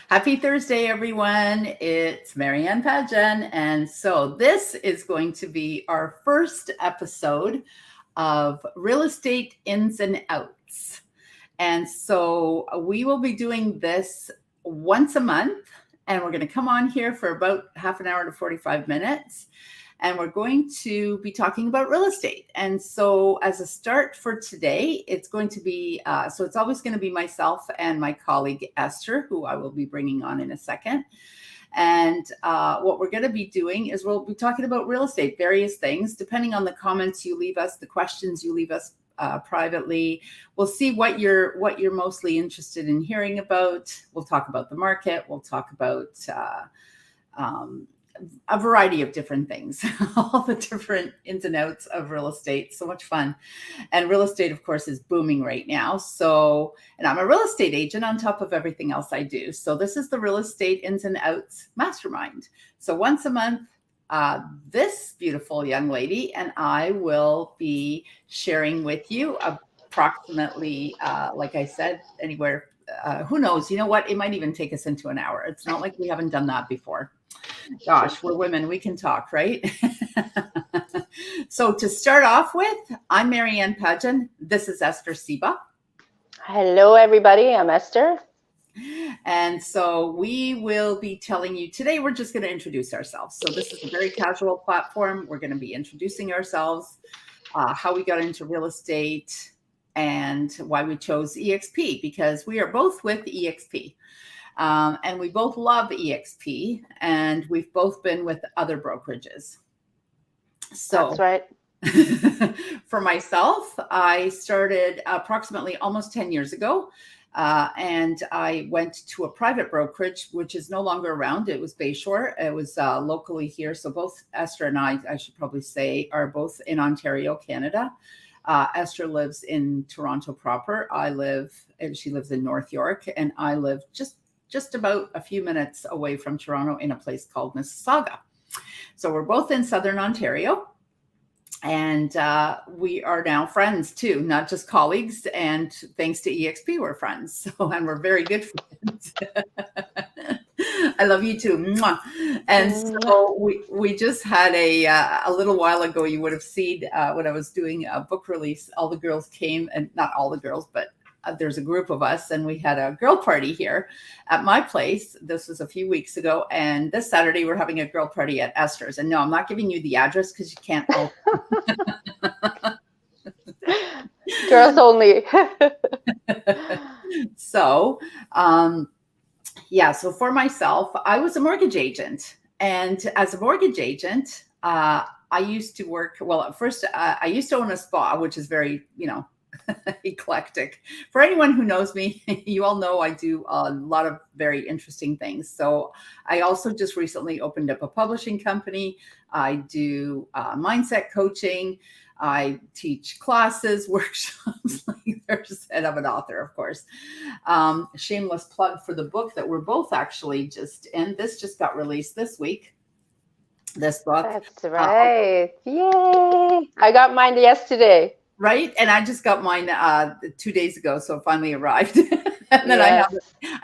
Happy Thursday, everyone. It's Marianne Pageon. And so this is going to be our first episode of Real Estate Ins and Outs. And so we will be doing this once a month, and we're going to come on here for about half an hour to 45 minutes. And we're going to be talking about real estate. And so as a start for today, it's going to be, so it's always going to be myself and my colleague, Esther, who I will be bringing on in a second. And what we're going to be doing is we'll be talking about real estate, various things, depending on the comments you leave us, the questions you leave us privately. We'll see what you're mostly interested in hearing about. We'll talk about the market. We'll talk about a variety of different things, all the different ins and outs of real estate. So much fun. And real estate, of course, is booming right now. So, and I'm a real estate agent on top of everything else I do. So this is the Real Estate Ins and Outs Mastermind. So once a month, this beautiful young lady and I will be sharing with you approximately, like I said, anywhere, who knows, you know what, it might even take us into an hour. It's not like we haven't done that before. Gosh, we're women, we can talk, right? So to start off with, I'm Marianne Pageon. This is Esther Seba. Hello, everybody. I'm Esther. And so we will be telling you today, we're just going to introduce ourselves. So this is a very casual platform. We're going to be introducing ourselves, how we got into real estate, and why we chose EXP, because we are both with EXP. And we both love EXP, and we've both been with other brokerages. So that's right. For myself, I started approximately almost 10 years ago, and I went to a private brokerage, which is no longer around. It was Bayshore. It was locally here. So both Esther and I should probably say, are both in Ontario, Canada. Esther lives in Toronto proper. She lives in North York, and I live just about a few minutes away from Toronto in a place called Mississauga. So we're both in Southern Ontario, and we are now friends too, not just colleagues. And thanks to EXP, we're friends. So, and we're very good friends. I love you too. Mwah. And so we just had a little while ago, you would have seen when I was doing a book release, all the girls came, and not all the girls, but there's a group of us, and we had a girl party here at my place. This was a few weeks ago. And this Saturday, we're having a girl party at Esther's. And no, I'm not giving you the address because you can't. Girls only. So, so for myself, I was a mortgage agent. And as a mortgage agent, I used to work, well, at first, I used to own a spa, which is very, eclectic. For anyone who knows me, you all know I do a lot of very interesting things. So I also just recently opened up a publishing company. I do mindset coaching. I teach classes, workshops, and I'm an author, of course. Shameless plug for the book that we're both actually just in. This just got released this week. This book. That's right. Yay! I got mine yesterday. Right. And I just got mine 2 days ago. So it finally arrived. And then I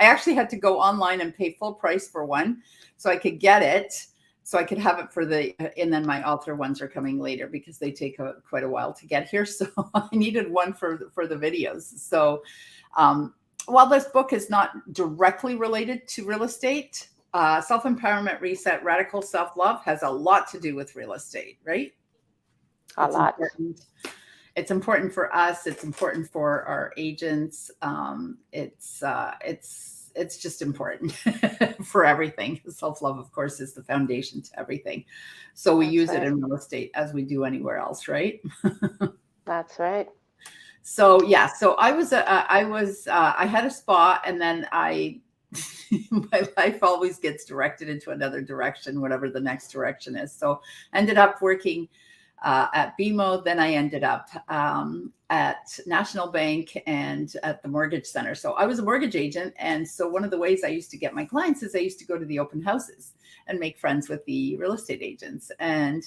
actually had to go online and pay full price for one so I could get it. So I could have it and then my author ones are coming later because they take quite a while to get here. So I needed one for the videos. So while this book is not directly related to real estate, Self-Empowerment Reset, Radical Self-Love has a lot to do with real estate, right? A lot. It's important for us. It's important for our agents. It's just important for everything. Self-love, of course, is the foundation to everything. So we use it in real estate as we do anywhere else, right? That's right. So yeah, so I had a spa, and then my life always gets directed into another direction, whatever the next direction is. So I ended up working at BMO. Then I ended up at National Bank and at the Mortgage Center. So I was a mortgage agent. And so one of the ways I used to get my clients is I used to go to the open houses and make friends with the real estate agents. And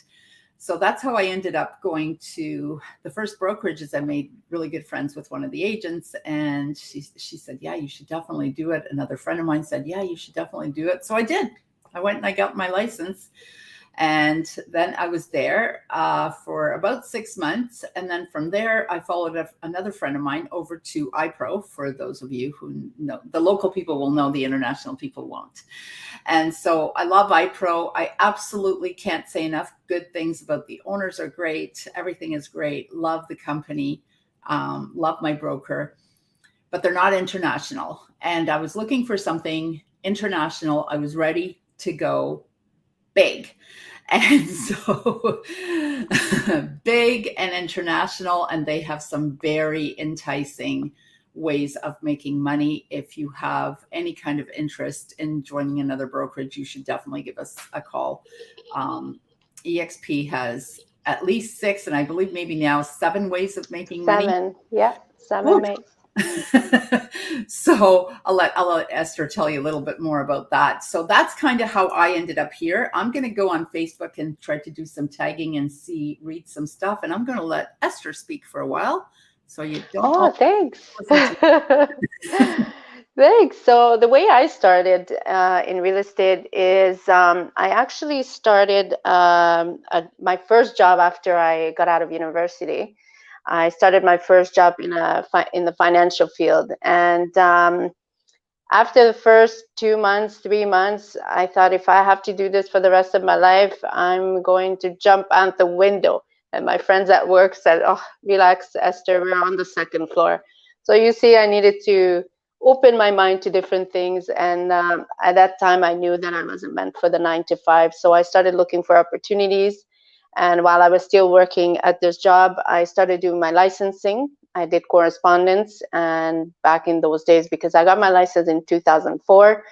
So that's how I ended up going to the first brokerages. I made really good friends with one of the agents, and she said, yeah, you should definitely do it. Another friend of mine said, yeah, you should definitely do it. So I did. I went and I got my license. And then I was there for about 6 months. And then from there, I followed another friend of mine over to iPro. For those of you who know, the local people will know, the international people won't. And so I love iPro. I absolutely can't say enough good things about the owners are great. Everything is great. Love the company. Love my broker. But they're not international. And I was looking for something international. I was ready to go big. And so big and international, and they have some very enticing ways of making money. If you have any kind of interest in joining another brokerage, you should definitely give us a call. EXP has at least 6, and I believe maybe now 7 ways of making money. 7, yeah, 7 ways. So I'll let Esther tell you a little bit more about that. So that's kind of how I ended up here. I'm going to go on Facebook and try to do some tagging and read some stuff. And I'm going to let Esther speak for a while. So you don't. Oh, thanks. Thanks. So the way I started in real estate is I actually started my first job after I got out of university. I started my first job in the financial field, and after the first 2 months, 3 months, I thought, if I have to do this for the rest of my life, I'm going to jump out the window. And my friends at work said, "Oh, relax, Esther, we're on the 2nd floor." So you see, I needed to open my mind to different things, and at that time, I knew that I wasn't meant for the 9 to 5. So I started looking for opportunities. And while I was still working at this job, I started doing my licensing. I did correspondence, and back in those days, because I got my license in 2004,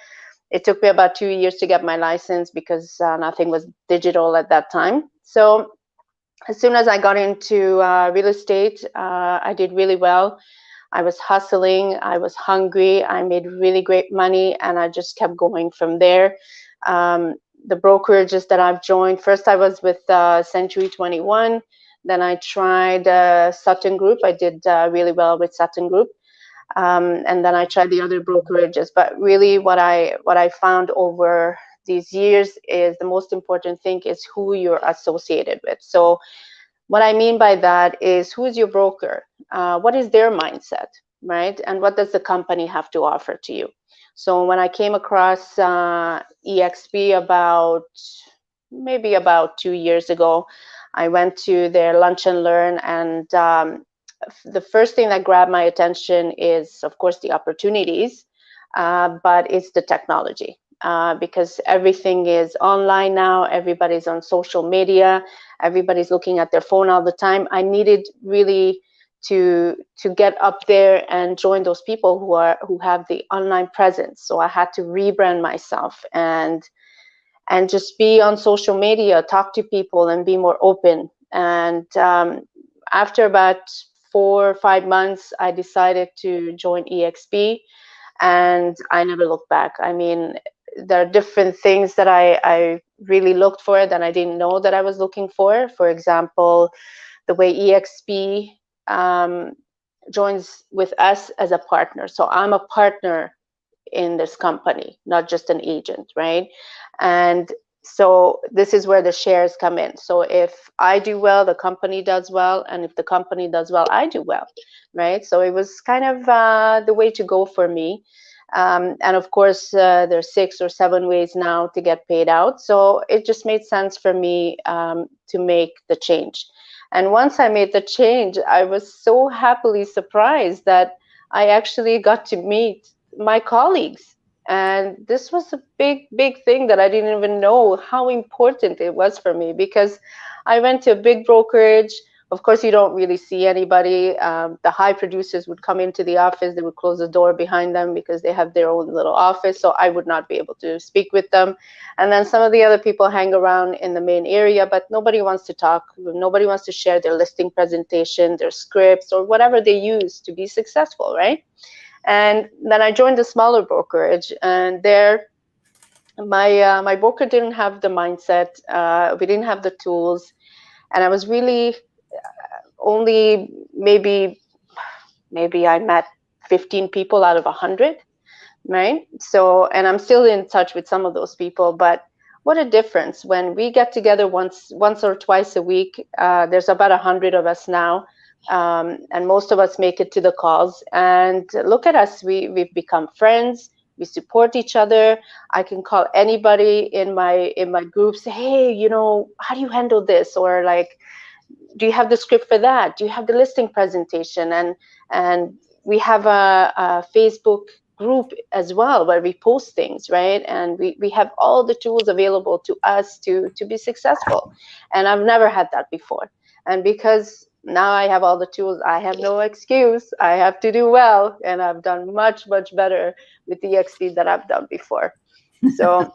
it took me about 2 years to get my license because nothing was digital at that time. So as soon as I got into real estate, I did really well. I was hustling, I was hungry, I made really great money, and I just kept going from there. The brokerages that I've joined, first I was with Century 21, then I tried Sutton Group. I did really well with Sutton Group, and then I tried the other brokerages. But really, what I found over these years is the most important thing is who you're associated with. So what I mean by that is, who is your broker? What is their mindset, right? And what does the company have to offer to you? So when I came across EXP maybe about 2 years ago, I went to their lunch and learn, and the first thing that grabbed my attention is, of course, the opportunities, but it's the technology. Because everything is online now, everybody's on social media, everybody's looking at their phone all the time. I needed really to get up there and join those people who have the online presence. So I had to rebrand myself and just be on social media, talk to people, and be more open. And after about 4 or 5 months, I decided to join EXP, and I never looked back. I mean, there are different things that I really looked for that I didn't know that I was looking for. For example, the way EXP joins with us as a partner. So I'm a partner in this company, not just an agent, right? And so this is where the shares come in. So if I do well, the company does well, and if the company does well, I do well, right? So it was kind of the way to go for me. And of course, there's 6 or 7 ways now to get paid out. So it just made sense for me to make the change. And once I made the change, I was so happily surprised that I actually got to meet my colleagues. And this was a big, big thing that I didn't even know how important it was for me, because I went to a big brokerage. Of course, you don't really see anybody. The high producers would come into the office. They would close the door behind them because they have their own little office. So I would not be able to speak with them. And then some of the other people hang around in the main area, but nobody wants to talk. Nobody wants to share their listing presentation, their scripts, or whatever they use to be successful, right? And then I joined a smaller brokerage, and there my broker didn't have the mindset. We didn't have the tools. And I was really only maybe I met 15 people out of 100, right? So, and I'm still in touch with some of those people, but what a difference when we get together once or twice a week. There's about 100 of us now, and most of us make it to the calls. And look at us, we've become friends. We support each other. I can call anybody in my group, say, hey, you know, how do you handle this? Or like, do you have the script for that? Do you have the listing presentation? And we have a Facebook group as well where we post things, right? And we have all the tools available to us to be successful. And I've never had that before. And because now I have all the tools, I have no excuse. I have to do well, and I've done much better with the EXP than I've done before. So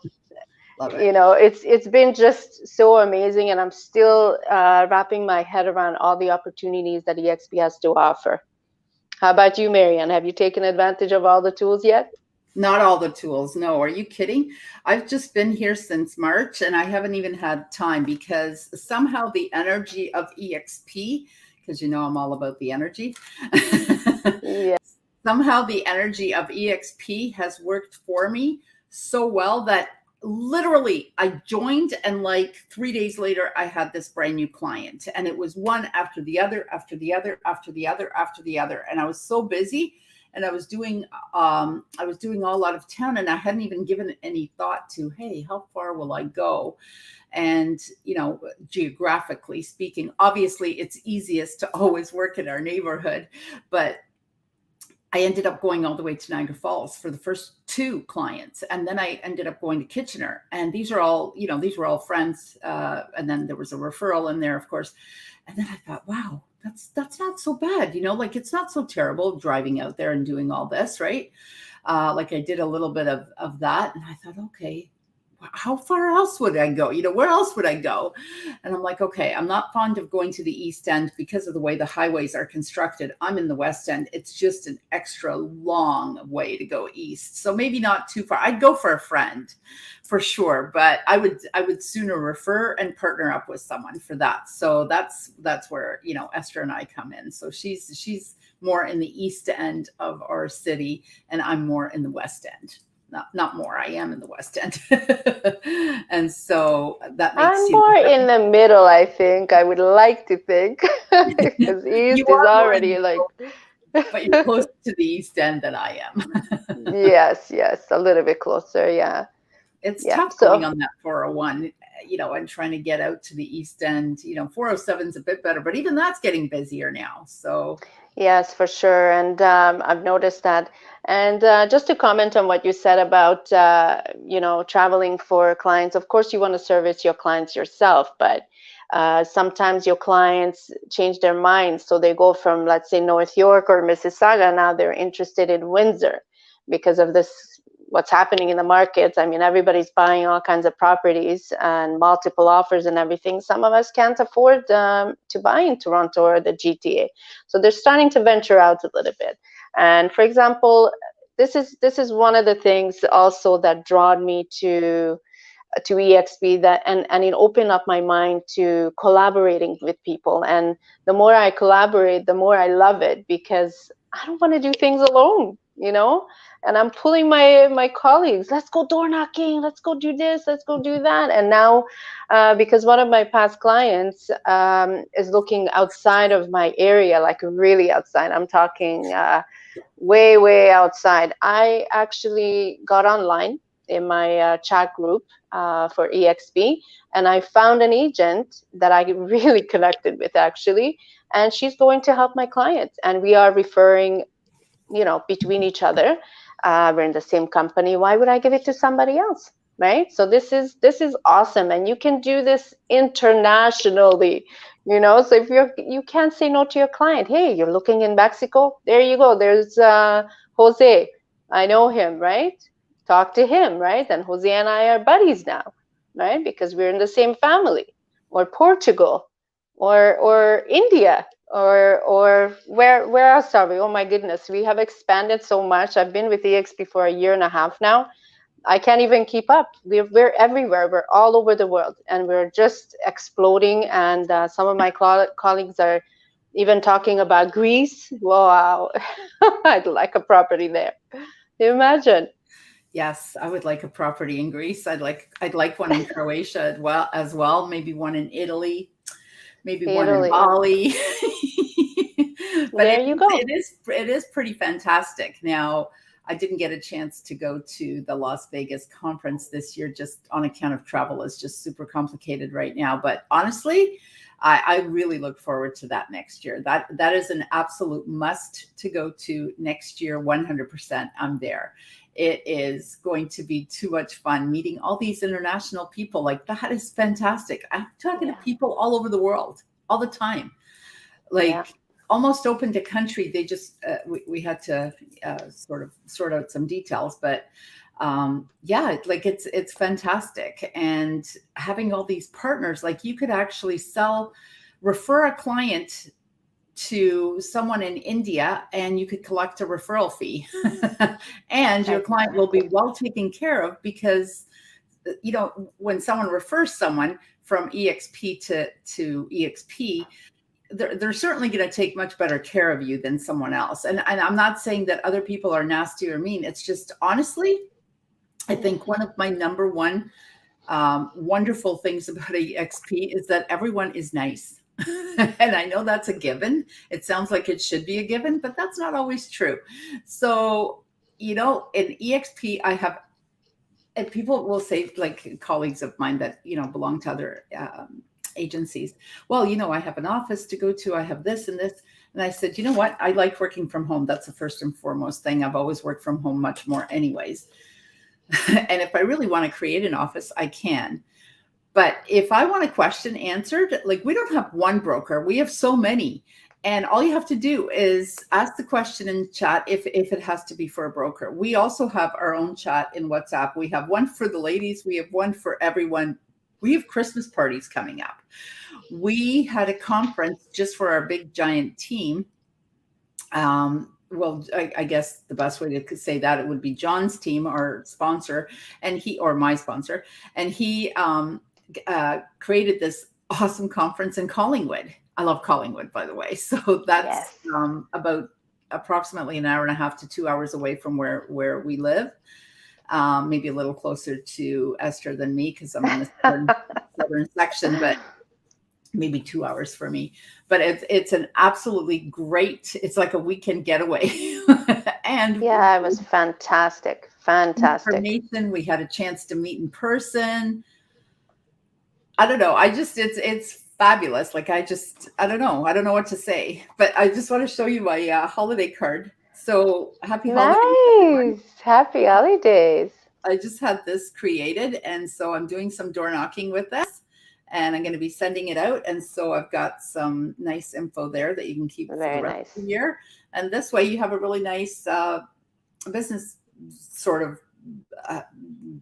you know, it's been just so amazing, and I'm still wrapping my head around all the opportunities that EXP has to offer. How about you, Marianne? Have you taken advantage of all the tools yet? Not all the tools. No, are you kidding? I've just been here since March, and I haven't even had time because somehow the energy of EXP, because you know I'm all about the energy. Yeah. Somehow the energy of EXP has worked for me so well that literally I joined, and like 3 days later I had this brand new client, and it was one after the other, after the other, after the other, after the other. And I was so busy, and I was doing all out of town, and I hadn't even given any thought to, hey, how far will I go? And, you know, geographically speaking, obviously it's easiest to always work in our neighborhood, but I ended up going all the way to Niagara Falls for the first 2 clients. And then I ended up going to Kitchener. And these are all, you know, these were all friends. And then there was a referral in there, of course. And then I thought, wow, that's not so bad. You know, like it's not so terrible driving out there and doing all this, right? Like I did a little bit of that. And I thought, okay, how far else would I go? You know, where else would I go? And I'm like, okay, I'm not fond of going to the East End because of the way the highways are constructed. I'm in the West End. It's just an extra long way to go east. So maybe not too far. I'd go for a friend for sure, but I would sooner refer and partner up with someone for that. So that's where, you know, Esther and I come in. So she's more in the East End of our city, and I'm more in the West End. Not more. I am in the West End. And so that makes I'm more in the middle, I think. I would like to think. Because East is already like... But you're closer to the East End than I am. Yes, a little bit closer, yeah. It's tough going on that 401, you know, and trying to get out to the East End. You know, 407 is a bit better, but even that's getting busier now. So yes, for sure. And I've noticed that. And just to comment on what you said about, you know, traveling for clients, of course, you want to service your clients yourself, but sometimes your clients change their minds. So they go from, let's say, North York or Mississauga, now they're interested in Windsor because of this, what's happening in the markets. I mean, everybody's buying all kinds of properties and multiple offers and everything. Some of us can't afford to buy in Toronto or the GTA. So they're starting to venture out a little bit. And for example, this is one of the things also that drawed me to EXP, that and it opened up my mind to collaborating with people. And the more I collaborate, the more I love it, because I don't want to do things alone, you know. And I'm pulling my colleagues, let's go door knocking, let's go do this, let's go do that. And now because one of my past clients is looking outside of my area, like really outside, I'm talking way outside, I actually got online in my chat group for EXP, and I found an agent that I really connected with, actually, and she's going to help my clients, and we are referring, you know, between each other. We're in the same company. Why would I give it to somebody else, right? So this is awesome, and you can do this internationally, you know. So if you can't say no to your client, hey, you're looking in Mexico, there you go. There's Jose, I know him, right? Talk to him, right? And Jose and I are buddies now, right? Because we're in the same family. Or Portugal, or India, or where else are we? Oh my goodness, we have expanded so much. I've been with EXP for 1.5 years now, I can't even keep up. We're everywhere. We're all over the world, and we're just exploding. And some of my colleagues are even talking about Greece. Wow, I'd like a property there. Imagine. Yes, I would like a property in Greece. I'd like one in Croatia as well, maybe one in Italy, maybe one in Italy. Bali. But There you go. it is pretty fantastic. Now, I didn't get a chance to go to the Las Vegas conference this year just on account of travel is just super complicated right now. But honestly, I really look forward to that next year. That is an absolute must to go to next year. 100%. I'm there. It is going to be too much fun meeting all these international people. Like, that is fantastic. I'm talking to people all over the world all the time. Like, almost open to country. They just we had to sort of sort out some details, but yeah, like it's fantastic. And having all these partners, like you could actually refer a client to someone in India and you could collect a referral fee and your client will be well taken care of because, you know, when someone refers someone from EXP to EXP, they're certainly going to take much better care of you than someone else. And I'm not saying that other people are nasty or mean. It's just, honestly, I think one of my number one wonderful things about EXP is that everyone is nice. And I know that's a given. It sounds like it should be a given, but that's not always true. So, you know, in EXP, and people will say, like colleagues of mine that, you know, belong to other agencies. Well, you know, I have an office to go to. I have this and this. And I said, you know what? I like working from home. That's the first and foremost thing. I've always worked from home much more anyways. And if I really want to create an office, I can. But if I want a question answered, like, we don't have one broker. We have so many. And all you have to do is ask the question in chat if it has to be for a broker. We also have our own chat in WhatsApp. We have one for the ladies. We have one for everyone. We have Christmas parties coming up. We had a conference just for our big giant team. Well, I guess the best way to say that, it would be John's team, our sponsor, or my sponsor, and he created this awesome conference in Collingwood. I love Collingwood, by the way. So that's about approximately an hour and a half to 2 hours away from where we live. Maybe a little closer to Esther than me because I'm in the southern section, but maybe 2 hours for me. But it's an absolutely great, it's like a weekend getaway. And yeah, it was fantastic. Information. We had a chance to meet in person. I don't know. It's fabulous. Like, I don't know. I don't know what to say, but I just want to show you my holiday card. So happy holidays. Nice. Happy holidays. I just had this created. And so I'm doing some door knocking with this and I'm going to be sending it out. And so I've got some nice info there that you can keep for the rest of the year. And this way you have a really nice business sort of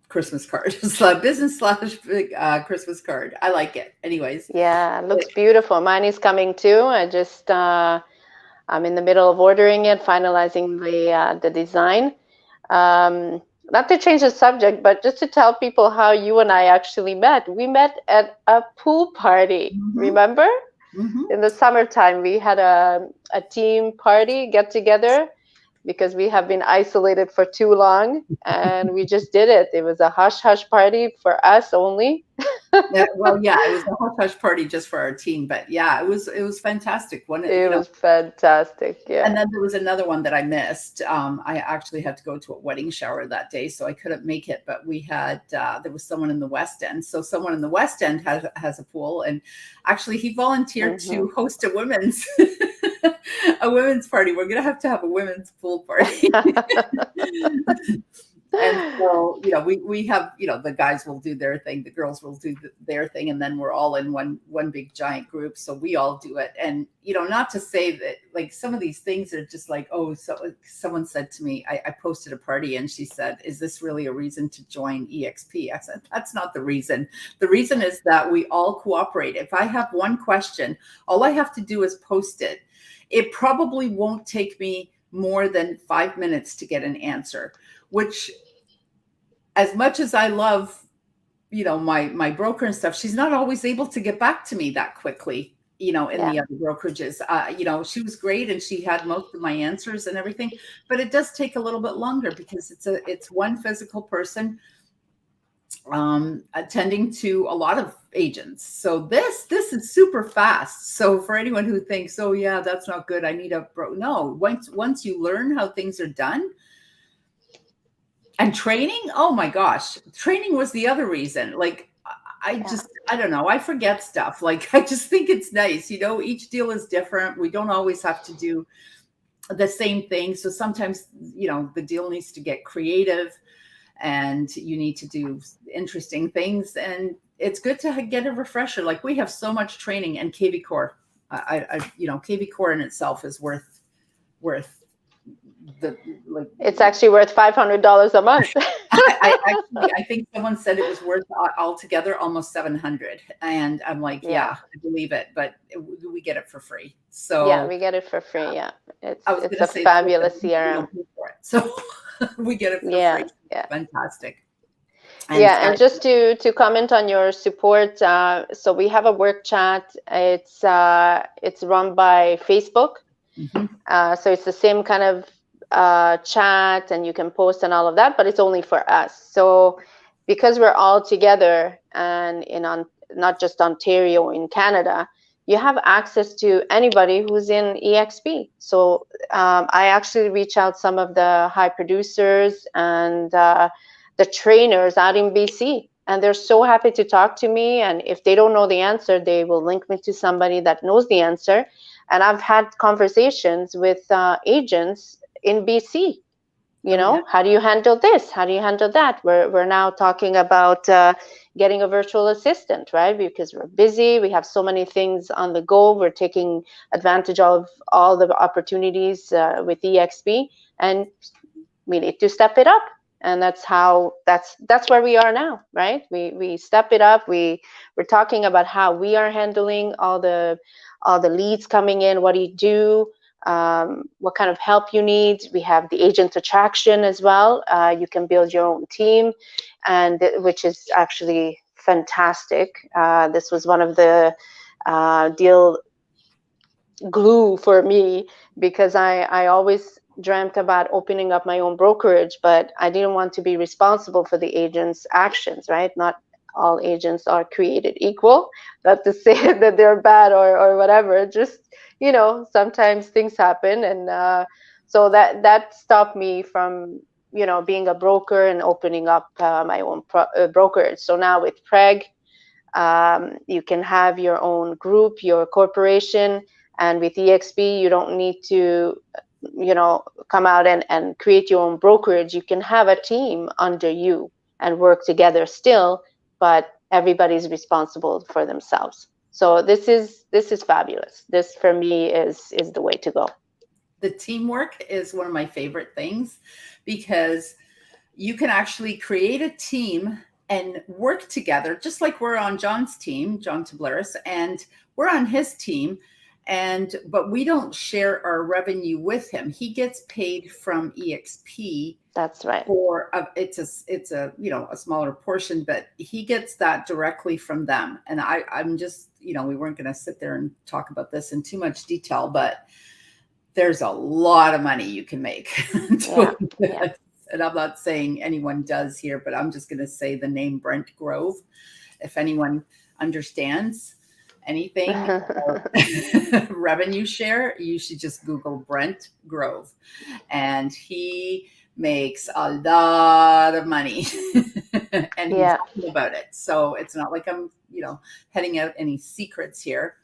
Christmas card. It's a business / Christmas card. I like it. Anyways. Yeah, it looks beautiful. Mine is coming too. I'm in the middle of ordering it, finalizing the design. Not to change the subject, but just to tell people how you and I actually met. We met at a pool party. Mm-hmm. Remember? Mm-hmm. In the summertime, we had a team party, get together, because we have been isolated for too long, and we just did it. It was a hush-hush party for us only. Yeah, well, yeah, it was a hush-hush party just for our team, but yeah, it was fantastic. It was fantastic, yeah. And then there was another one that I missed. I actually had to go to a wedding shower that day, so I couldn't make it. But we had there was someone in the West End. So someone in the West End has a pool, and actually he volunteered to host a women's party. We're gonna have to have a women's pool party. And so, you know, we have, you know, the guys will do their thing, the girls will do their thing, and then we're all in one big giant group. So we all do it. And, you know, not to say that, like, some of these things are just like, oh, so someone said to me, I posted a party and she said, is this really a reason to join EXP? I said, that's not the reason. The reason is that we all cooperate. If I have one question, all I have to do is post it. It probably won't take me more than 5 minutes to get an answer, which as much as I love, my broker and stuff, she's not always able to get back to me that quickly, in Yeah. the other brokerages. She was great and she had most of my answers and everything, but it does take a little bit longer because it's one physical person attending to a lot of agents. So this is super fast. So for anyone who thinks, oh yeah, that's not good, I need a no, once you learn how things are done. And training, oh my gosh, training was the other reason. Like, I don't know, I forget stuff. Like, I just think it's nice, each deal is different. We don't always have to do the same thing. So sometimes, the deal needs to get creative and you need to do interesting things. And it's good to get a refresher. Like, we have so much training, and KV Core, KV Core in itself is worth it's actually worth $500 a month. I think someone said it was worth altogether almost 700, and I'm like, yeah, I believe it, but we get it for free. So yeah, we get it for free. Yeah, it's a fabulous CRM. So we get it for free. Yeah, fantastic. And just to comment on your support, so we have a work chat. It's run by Facebook. Mm-hmm. So it's the same kind of chat, and you can post and all of that, but it's only for us. So because we're all together and not just Ontario, in Canada, you have access to anybody who's in EXP. So I actually reach out some of the high producers and the trainers out in BC, and they're so happy to talk to me. And if they don't know the answer, they will link me to somebody that knows the answer. And I've had conversations with agents in BC. How do you handle this? How do you handle that? We're now talking about getting a virtual assistant, right? Because we're busy, we have so many things on the go. We're taking advantage of all the opportunities with EXP, and we need to step it up. And that's where we are now, right? We step it up. We're talking about how we are handling all the leads coming in. What do you do? What kind of help you need? We have the agent attraction as well. You can build your own team, and which is actually fantastic. This was one of the deal glue for me, because I always dreamt about opening up my own brokerage, but I didn't want to be responsible for the agent's actions, right? Not all agents are created equal. Not to say that they're bad or whatever, just, sometimes things happen. And so that stopped me from, being a broker and opening up my own brokerage. So now with Preg, you can have your own group, your corporation, and with EXP, you don't need to come out and create your own brokerage. You can have a team under you and work together still, but everybody's responsible for themselves. So this is fabulous. This for me is the way to go. The teamwork is one of my favorite things, because you can actually create a team and work together, just like we're on John's team, John Tableris, and we're on his team. But we don't share our revenue with him. He gets paid from EXP. That's right. It's a a smaller portion, but he gets that directly from them. And I'm just, we weren't going to sit there and talk about this in too much detail, but there's a lot of money you can make. Yeah. And I'm not saying anyone does here, but I'm just going to say the name Brent Grove. If anyone understands anything revenue share, you should just Google Brent Grove, and he makes a lot of money. And he's talking about it. So it's not like I'm, heading out any secrets here.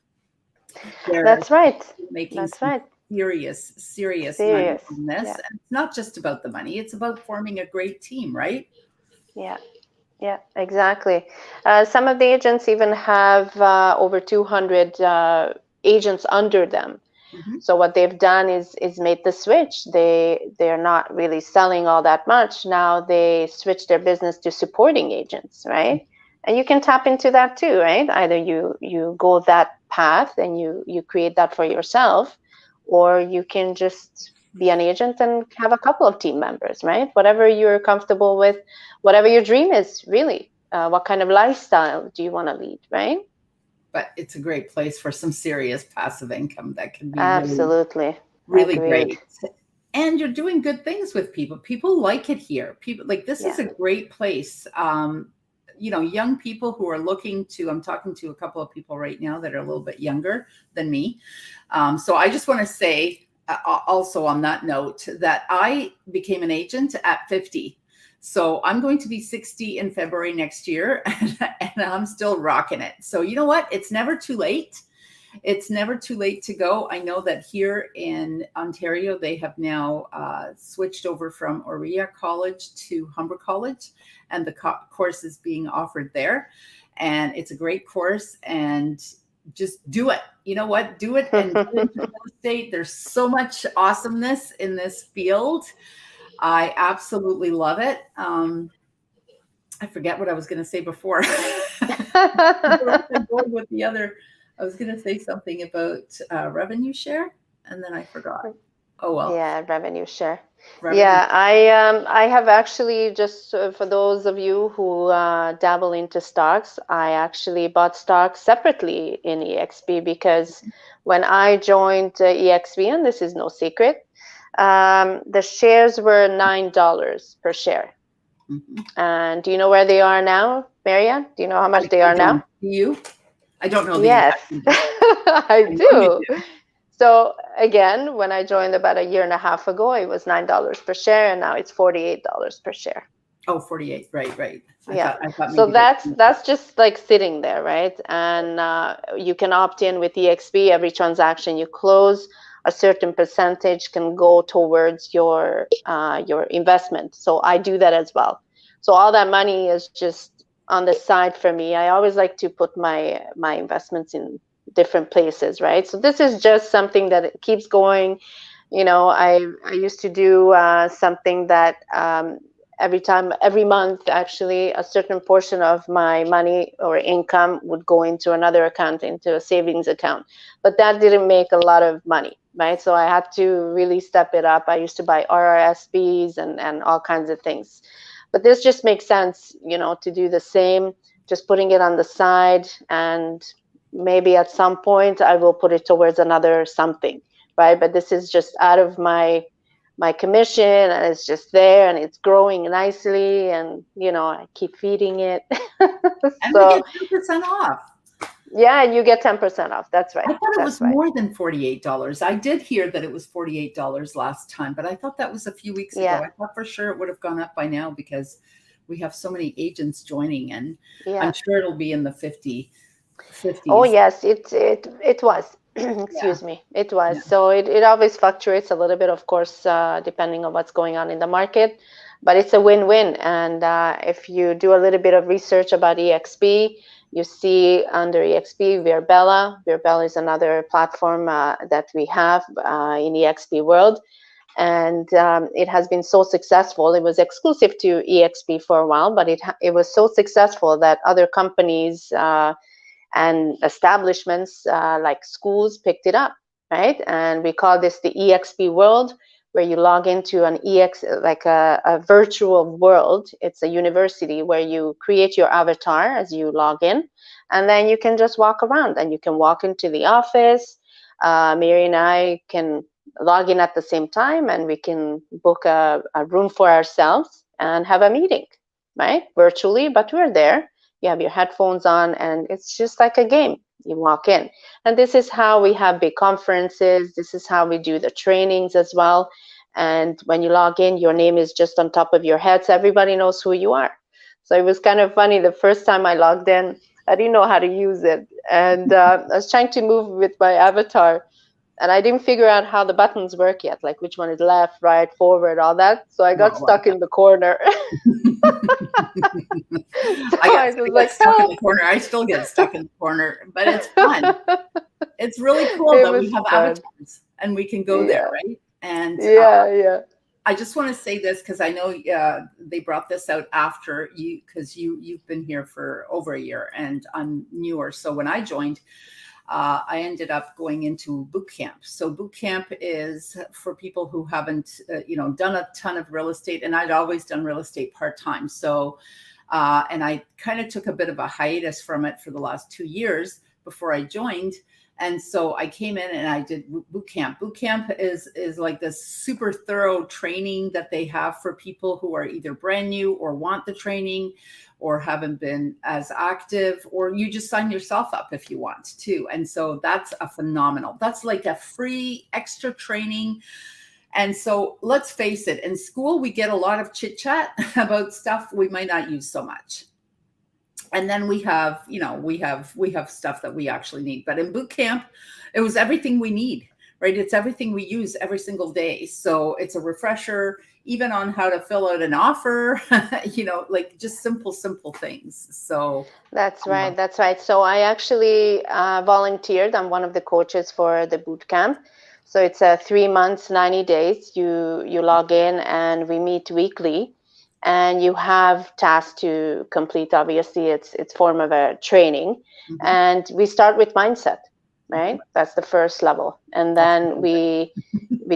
That's right. Making serious money on this. Yeah. And it's not just about the money. It's about forming a great team, right? Yeah, exactly. Some of the agents even have over 200 agents under them. Mm-hmm. So what they've done is made the switch. They're not really selling all that much. Now they switch their business to supporting agents, right? Mm-hmm. And you can tap into that too, right? Either you go that path and you create that for yourself, or you can just be an agent and have a couple of team members, right? Whatever you're comfortable with, whatever your dream is, really. What kind of lifestyle do you want to lead, right? But it's a great place for some serious passive income that can be Absolutely. really Agreed. great. And you're doing good things with people. People like it here. People like this is a great place. Young people who are looking to, I'm talking to a couple of people right now that are a little bit younger than me. So I just want to say also on that note that I became an agent at 50. So I'm going to be 60 in February next year, and I'm still rocking it. So you know what? It's never too late. It's never too late to go. I know that here in Ontario, they have now switched over from Oria College to Humber College, and the course is being offered there. And it's a great course, and just do it. You know what? Do it and do it in real estate. There's so much awesomeness in this field. I absolutely love it. I forget what I was going to say before. I'm going with the other. I was going to say something about revenue share, and then I forgot. Oh well. Yeah, revenue share. Yeah, I have actually, just for those of you who dabble into stocks, I actually bought stocks separately in EXP because when I joined EXP, and this is no secret, the shares were $9 per share. Mm-hmm. And do you know where they are now, Marianne? Do you know how much they are now? Do you? I don't know. Yes, I do. So again, when I joined about a year and a half ago, it was $9 per share, and now it's $48 per share. Oh, 48, right. I thought so that's just like sitting there, right? And you can opt in with EXP. Every transaction you close, a certain percentage can go towards your investment. So I do that as well. So all that money is just on the side for me. I always like to put my investments in different places, right? So this is just something that it keeps going. I used to do something that every month, actually, a certain portion of my money or income would go into another account, into a savings account. But that didn't make a lot of money, right? So I had to really step it up. I used to buy RRSPs and all kinds of things. But this just makes sense, to do the same, just putting it on the side, and maybe at some point I will put it towards another something, right? But this is just out of my commission, and it's just there, and it's growing nicely, and I keep feeding it. And we get 10% off. Yeah, and you get 10% off. That's right. I thought it was more than $48. I did hear that it was $48 last time, but I thought that was a few weeks ago. I thought for sure it would have gone up by now because we have so many agents joining, and I'm sure it'll be in the 50s. Oh yes, it was. Excuse me. It was. So it always fluctuates a little bit, of course, depending on what's going on in the market, but it's a win-win. And if you do a little bit of research about EXP, you see under EXP Virbela. Virbela is another platform that we have in EXP World. And it has been so successful. It was exclusive to EXP for a while, but it was so successful that other companies and establishments like schools picked it up, right? And we call this the EXP World, where you log into an like a virtual world. It's a university where you create your avatar as you log in, and then you can just walk around, and you can walk into the office. Mary and I can log in at the same time, and we can book a room for ourselves and have a meeting, right? Virtually, but we're there. You have your headphones on, and it's just like a game. You walk in, and this is how we have big conferences. This is how we do the trainings as well. And when you log in, your name is just on top of your head, so everybody knows who you are. So it was kind of funny. The first time I logged in, I didn't know how to use it, and I was trying to move with my avatar, and I didn't figure out how the buttons work yet, like which one is left, right, forward, all that. So I got stuck in the corner. I got stuck in the corner. I still get stuck in the corner, but it's fun. It's really cool that we have avatars and we can go there, right? And I just want to say this because I know they brought this out after you, because you've been here for over a year and I'm newer. So when I joined, I ended up going into boot camp. So boot camp is for people who haven't, done a ton of real estate, and I'd always done real estate part-time. So, and I kind of took a bit of a hiatus from it for the last 2 years before I joined. And so I came in and I did boot camp. Boot camp is like this super thorough training that they have for people who are either brand new or want the training or haven't been as active, or you just sign yourself up if you want to. And so that's a phenomenal, that's like a free extra training. And so let's face it, in school, we get a lot of chit chat about stuff we might not use so much. And then we have stuff that we actually need. But in boot camp, it was everything we need, right? It's everything we use every single day. So it's a refresher, even on how to fill out an offer, like just simple things. So that's right. That's right. So I actually volunteered. I'm one of the coaches for the boot camp. So it's 3 months, 90 days. You log in and we meet weekly. And you have tasks to complete. Obviously, it's form of a training. Mm-hmm. And we start with mindset, right? That's the first level. And then we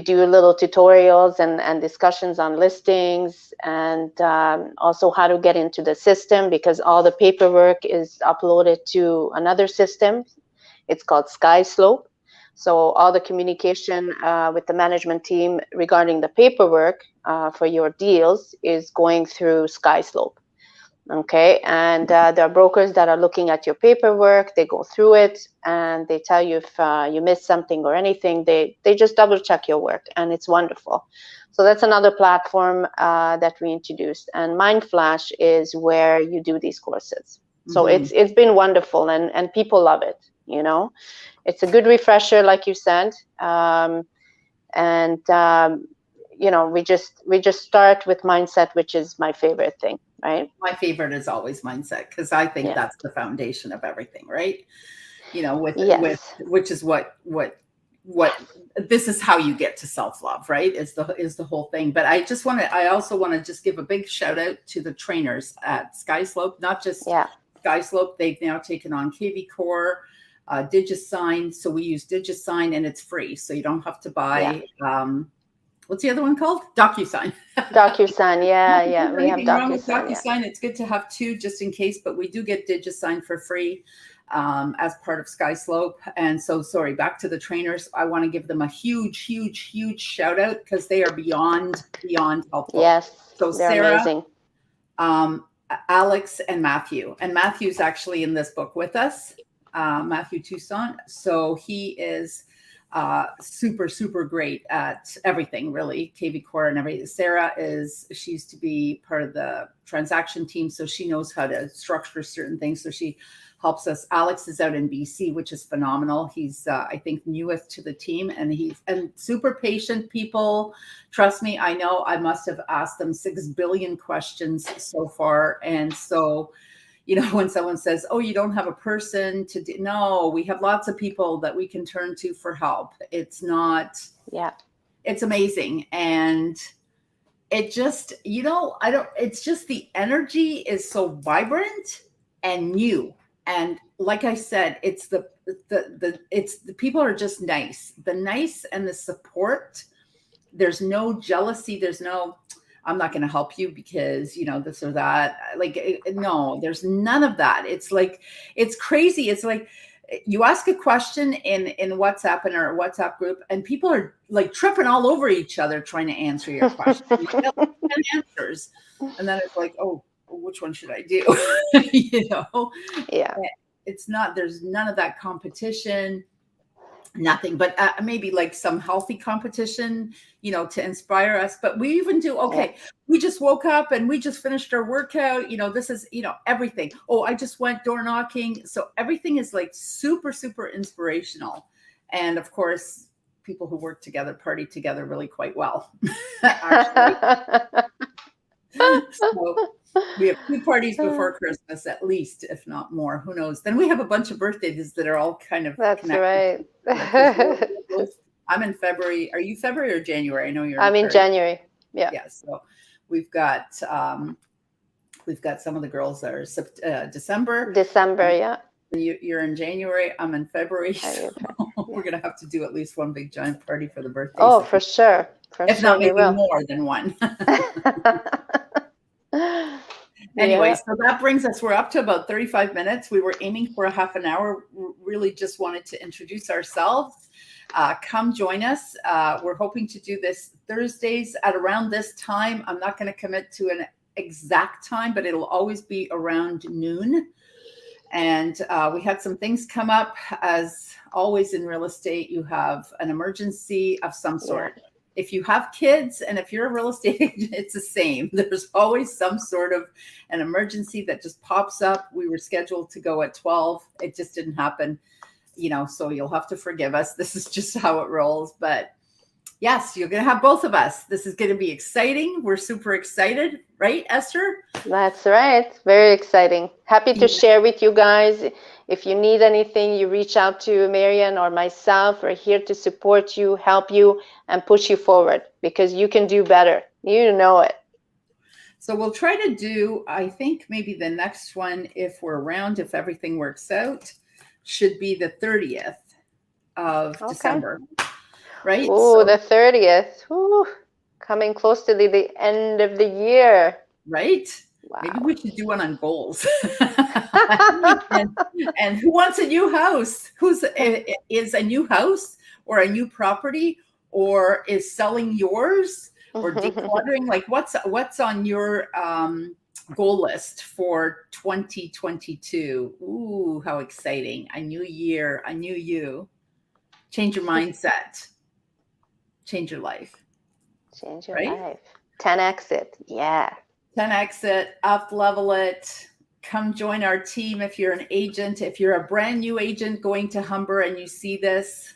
do little tutorials and discussions on listings, and also how to get into the system, because all the paperwork is uploaded to another system. It's called SkySlope. So all the communication with the management team regarding the paperwork for your deals is going through SkySlope. Okay, and there are brokers that are looking at your paperwork. They go through it and they tell you if you missed something or anything. They just double check your work, and it's wonderful. So that's another platform that we introduced. And MindFlash is where you do these courses. So it's been wonderful, and people love it. It's a good refresher, like you said, we just start with mindset, which is my favorite thing, right? My favorite is always mindset, because I think that's the foundation of everything, right? With which is what this is how you get to self-love, right? Is the whole thing. But I also want to just give a big shout out to the trainers at SkySlope, not just SkySlope. They've now taken on KV Core, DigiSign. So we use DigiSign, and it's free. So you don't have to buy, what's the other one called? DocuSign. DocuSign, yeah. We have DocuSign. It's good to have two just in case, but we do get DigiSign for free as part of SkySlope. And so, sorry, back to the trainers. I want to give them a huge shout out, because they are beyond helpful. Yes, so they're Sarah, amazing. Alex and Matthew. And Matthew's actually in this book with us, Matthew Toussaint. So he is super great at everything, really, KV Core and everything. Sarah she used to be part of the transaction team, so she knows how to structure certain things. So she helps us. Alex is out in BC, which is phenomenal. He's, I think, newest to the team, and he's super patient. People, trust me, I know I must have asked them 6 billion questions so far. And so, when someone says, oh, you don't have a person to do, no, we have lots of people that we can turn to for help. It's it's amazing. And it just, it's just the energy is so vibrant and new. And like I said, it's the people are just nice, the nice and the support. There's no jealousy. There's no, I'm not going to help you because, this or that. No, there's none of that. It's like, it's crazy. It's like you ask a question in WhatsApp, in our WhatsApp group, and people are like tripping all over each other trying to answer your question. You get 10 answers. And then it's like, oh, which one should I do? Yeah. It's not, there's none of that competition. Nothing, but maybe like some healthy competition, to inspire us. But we even do, we just woke up and we just finished our workout. This is, everything. Oh, I just went door knocking. So everything is like super inspirational. And of course, people who work together, party together really quite well. Actually. So we have 2 parties before Christmas, at least, if not more. Who knows? Then we have a bunch of birthdays that are all kind of connected. Right. I'm in February. Are you February or January? I know you're. I'm in January. Yeah. Yeah. So we've got some of the girls that are December. December, yeah. You're in January. I'm in February. Yeah. So we're going to have to do at least one big giant party for the birthdays. Oh, for sure. If not, We maybe will. more than one. Anyway, Yeah. so that brings us, we're up to about 35 minutes. We were aiming for a half an hour. Really just wanted to introduce ourselves. Come join us. We're hoping to do this Thursdays at around this time. I'm not going to commit to an exact time, but it'll always be around noon. And we had some things come up. As always in real estate, you have an emergency of some sort. Yeah. If you have kids and if you're a real estate agent, it's the same. There's always some sort of an emergency that just pops up. We were scheduled to go at 12. It just didn't happen, so you'll have to forgive us. This is just how it rolls. But yes, you're going to have both of us. This is going to be exciting. We're super excited, right, Esther? That's right. Very exciting. Happy to share with you guys. If you need anything, you reach out to Marian or myself. We're here to support you, help you, and push you forward because you can do better. You know it. So we'll try to do, I think maybe the next one, if we're around, if everything works out, should be the 30th of December. Right? Oh, the 30th. Ooh, coming close to the end of the year. Right? Wow. Maybe we should do one on goals. and who wants a new house? Is a new house or a new property or is selling yours or decluttering? Like what's on your goal list for 2022? Ooh, how exciting. A new year, a new you. Change your mindset. Change your life. Change your life. 10x it. Yeah. 10x it, up level it. Come join our team if you're an agent. If you're a brand new agent going to Humber and you see this,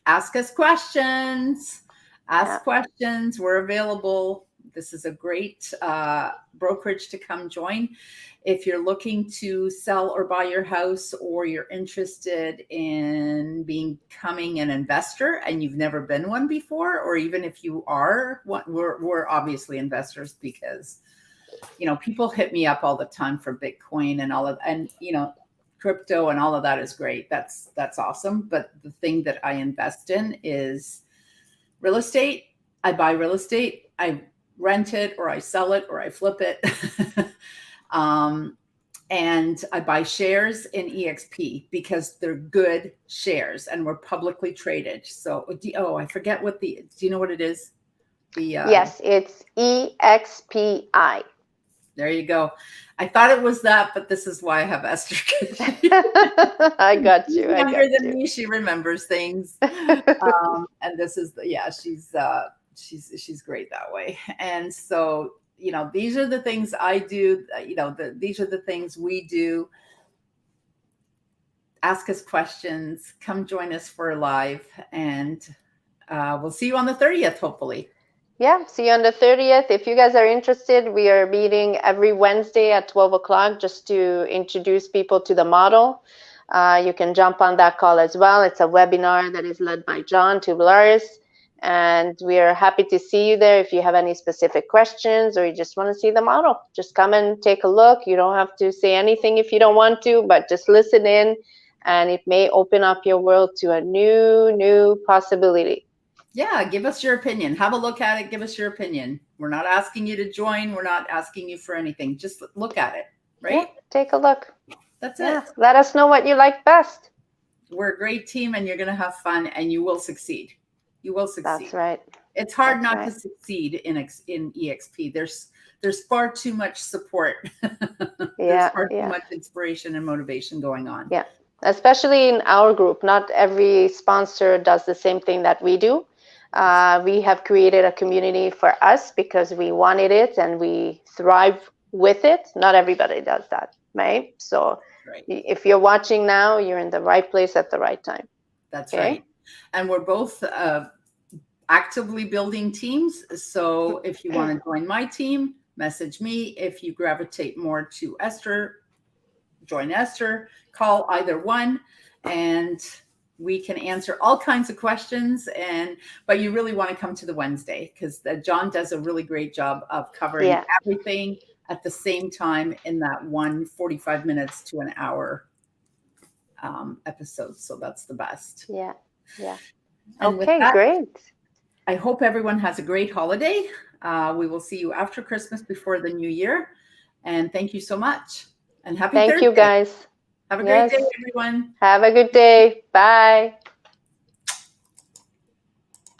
ask us questions. Ask questions. We're available. This is a great brokerage to come join. If you're looking to sell or buy your house or you're interested in becoming an investor and you've never been one before, or even if you are, we're obviously investors because, people hit me up all the time for Bitcoin and crypto and all of that is great. That's awesome. But the thing that I invest in is real estate. I buy real estate. I rent it or I sell it or I flip it. And I buy shares in EXP because they're good shares and we're publicly traded. So, I forget do you know what it is? Yes, it's EXPI. There you go. I thought it was that, but this is why I have Esther. I got you. She's younger than me. She remembers things. And this is she's great that way. And so, these are the things I do, these are the things we do. Ask us questions, come join us for live, and we'll see you on the 30th, hopefully. Yeah, see you on the 30th. If you guys are interested, we are meeting every Wednesday at 12 o'clock just to introduce people to the model. You can jump on that call as well. It's a webinar that is led by John Tubularis. And we are happy to see you there. If you have any specific questions or you just want to see the model, just come and take a look. You don't have to say anything if you don't want to, but just listen in and it may open up your world to a new possibility. Yeah, give us your opinion. Have a look at it. Give us your opinion. We're not asking you to join. We're not asking you for anything. Just look at it, right? Yeah, take a look. That's it. Let us know what you like best. We're a great team and you're going to have fun and you will succeed. You will succeed. That's right. It's hard not to succeed in EXP. There's far too much support. There's far too much inspiration and motivation going on. Yeah, especially in our group. Not every sponsor does the same thing that we do. We have created a community for us because we wanted it and we thrive with it. Not everybody does that, right? So if you're watching now, you're in the right place at the right time. That's right. And we're both actively building teams. So if you want to join my team, message me. If you gravitate more to Esther, join Esther, call either one, and we can answer all kinds of questions. But you really want to come to the Wednesday because John does a really great job of covering everything at the same time in that 45 minutes to an hour episodes. So that's the best. Yeah. Yeah. And with Okay, that, great. I hope everyone has a great holiday. We will see you after Christmas, before the new year. And thank you so much. And happy Thank you, Thursday. guys. Have a great Yes. day, everyone. Have a good day. Bye.